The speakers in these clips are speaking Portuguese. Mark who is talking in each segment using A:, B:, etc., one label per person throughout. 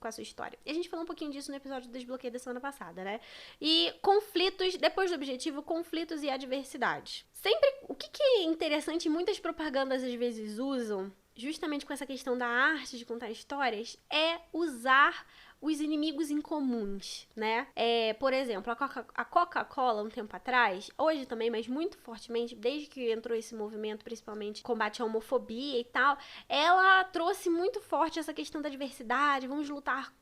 A: com a sua história. E a gente falou um pouquinho disso no episódio do Desbloqueio da semana passada, né? E conflitos, depois do objetivo, conflitos e adversidades. Sempre, o que é interessante, muitas propagandas às vezes usam, justamente com essa questão da arte de contar histórias, é usar os inimigos em comuns, né? Por exemplo, a Coca-Cola, um tempo atrás, hoje também, mas muito fortemente, desde que entrou esse movimento, principalmente combate à homofobia e tal, ela trouxe muito forte essa questão da diversidade, vamos lutar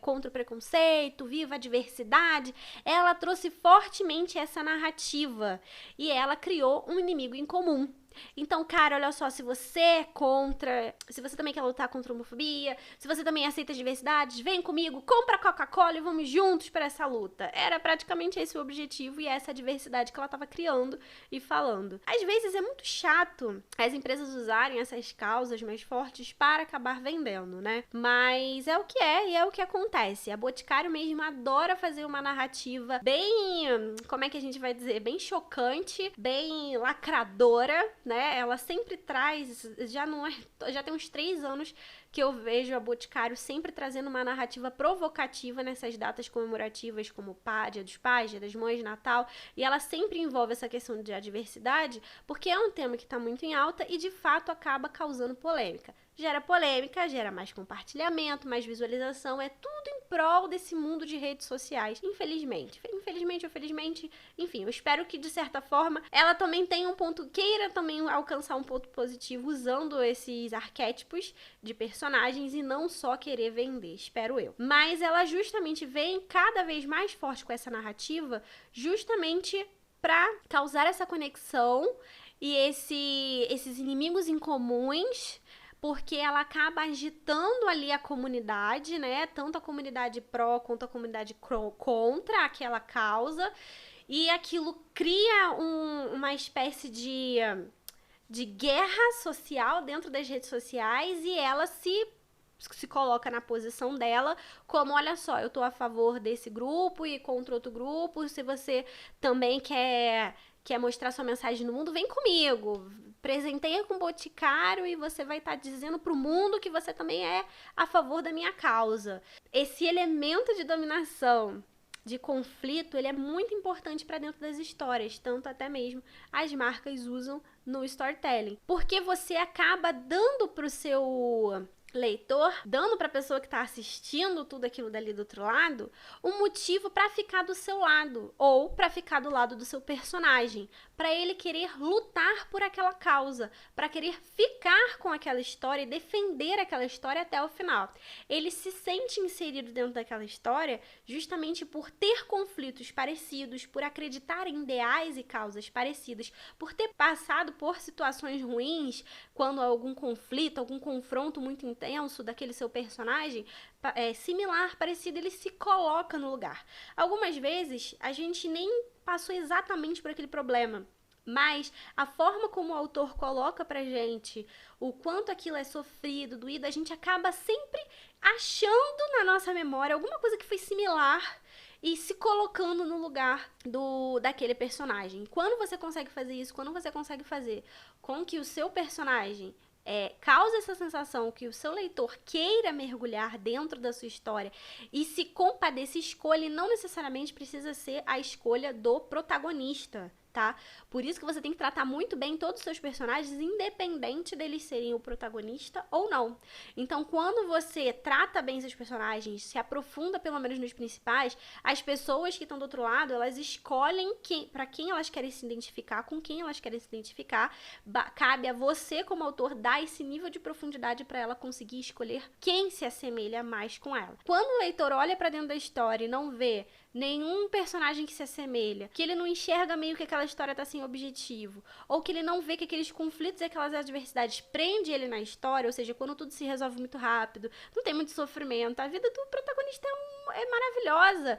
A: contra o preconceito, viva a diversidade. Ela trouxe fortemente essa narrativa e ela criou um inimigo em comum. Então, cara, olha só, se você é contra, se você também quer lutar contra a homofobia, se você também aceita as diversidades, vem comigo, compra Coca-Cola e vamos juntos para essa luta. Era praticamente esse o objetivo e essa diversidade que ela estava criando e falando. Às vezes é muito chato as empresas usarem essas causas mais fortes para acabar vendendo, né? Mas é o que é e é o que acontece. A Boticário mesmo adora fazer uma narrativa bem, como é que a gente vai dizer, bem chocante, bem lacradora, né? Ela sempre traz, já tem uns 3 anos que eu vejo a Boticário sempre trazendo uma narrativa provocativa nessas datas comemorativas, como Dia dos Pais, Dia das Mães, Natal, e ela sempre envolve essa questão de diversidade, porque é um tema que está muito em alta e de fato acaba causando polêmica. Gera polêmica, gera mais compartilhamento, mais visualização, é tudo em prol desse mundo de redes sociais, infelizmente. Infelizmente ou felizmente, enfim, eu espero que de certa forma ela também tenha um ponto, queira também alcançar um ponto positivo usando esses arquétipos de personagens e não só querer vender, espero eu. Mas ela justamente vem cada vez mais forte com essa narrativa, justamente para causar essa conexão e esses inimigos em comuns, porque ela acaba agitando ali a comunidade, né? Tanto a comunidade pró quanto a comunidade contra aquela causa. E aquilo cria uma espécie de guerra social dentro das redes sociais e ela se coloca na posição dela como, olha só, eu tô a favor desse grupo e contra outro grupo, se você também quer mostrar sua mensagem no mundo, vem comigo, presenteia com o Boticário e você vai estar dizendo pro mundo que você também é a favor da minha causa. Esse elemento de dominação, de conflito, ele é muito importante para dentro das histórias, tanto até mesmo as marcas usam no storytelling, porque você acaba dando pro seu leitor, dando para a pessoa que está assistindo tudo aquilo dali do outro lado, um motivo para ficar do seu lado ou para ficar do lado do seu personagem, para ele querer lutar por aquela causa, para querer ficar com aquela história e defender aquela história até o final. Ele se sente inserido dentro daquela história justamente por ter conflitos parecidos, por acreditar em ideais e causas parecidas, por ter passado por situações ruins, quando há algum conflito, algum confronto muito intenso daquele seu personagem, similar, parecido, ele se coloca no lugar. Algumas vezes, a gente nem passou exatamente por aquele problema, mas a forma como o autor coloca pra gente o quanto aquilo é sofrido, doído, a gente acaba sempre achando na nossa memória alguma coisa que foi similar e se colocando no lugar daquele personagem. Quando você consegue fazer isso, quando você consegue fazer com que o seu personagem causa essa sensação que o seu leitor queira mergulhar dentro da sua história e se compadeça, escolha, e não necessariamente precisa ser a escolha do protagonista, tá? Por isso que você tem que tratar muito bem todos os seus personagens, independente deles serem o protagonista ou não. Então, quando você trata bem seus personagens, se aprofunda pelo menos nos principais, as pessoas que estão do outro lado, elas escolhem para quem elas querem se identificar, com quem elas querem se identificar. Cabe a você, como autor, dar esse nível de profundidade para ela conseguir escolher quem se assemelha mais com ela. Quando o leitor olha para dentro da história e não vê nenhum personagem que se assemelha, que ele não enxerga meio que aquela história tá sem objetivo, ou que ele não vê que aqueles conflitos e aquelas adversidades prendem ele na história, ou seja, quando tudo se resolve muito rápido, não tem muito sofrimento, a vida do protagonista é maravilhosa,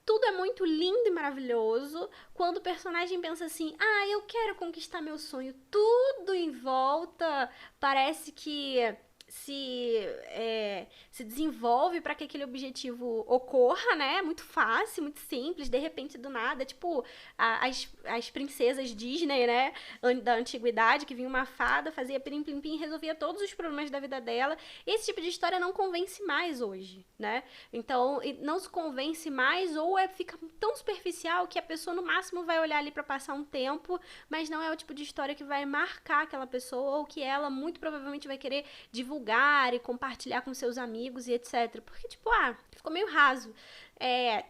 A: tudo é muito lindo e maravilhoso, quando o personagem pensa assim, eu quero conquistar meu sonho, tudo em volta parece que se desenvolve para que aquele objetivo ocorra, né? Muito fácil, muito simples, de repente do nada, tipo as princesas Disney, né? Da antiguidade, que vinha uma fada, fazia pim pim pim, resolvia todos os problemas da vida dela. Esse tipo de história não convence mais hoje, né? Então, não se convence mais, ou fica tão superficial que a pessoa no máximo vai olhar ali para passar um tempo, mas não é o tipo de história que vai marcar aquela pessoa, ou que ela muito provavelmente vai querer divulgar e compartilhar com seus amigos e etc. Porque, tipo, ficou meio raso.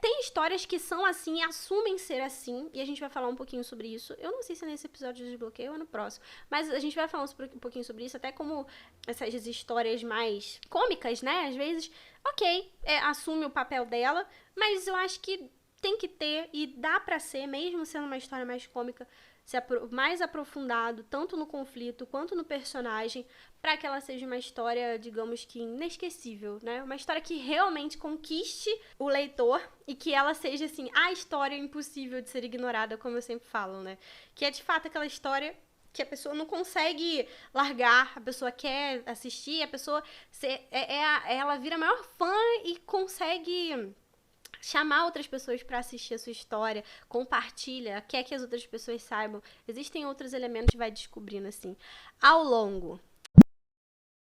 A: Tem histórias que são assim, assumem ser assim, e a gente vai falar um pouquinho sobre isso. Eu não sei se é nesse episódio de desbloqueio ou no próximo, mas a gente vai falar um pouquinho sobre isso, até como essas histórias mais cômicas, né? Às vezes, ok, assume o papel dela, mas eu acho que tem que ter, e dá pra ser, mesmo sendo uma história mais cômica, mais aprofundado, tanto no conflito quanto no personagem, para que ela seja uma história, digamos que inesquecível, né? Uma história que realmente conquiste o leitor e que ela seja, assim, a história impossível de ser ignorada, como eu sempre falo, né? Que é, de fato, aquela história que a pessoa não consegue largar, a pessoa quer assistir, a pessoa ela vira a maior fã e consegue chamar outras pessoas para assistir a sua história, compartilha, quer que as outras pessoas saibam. Existem outros elementos que vai descobrindo, assim, ao longo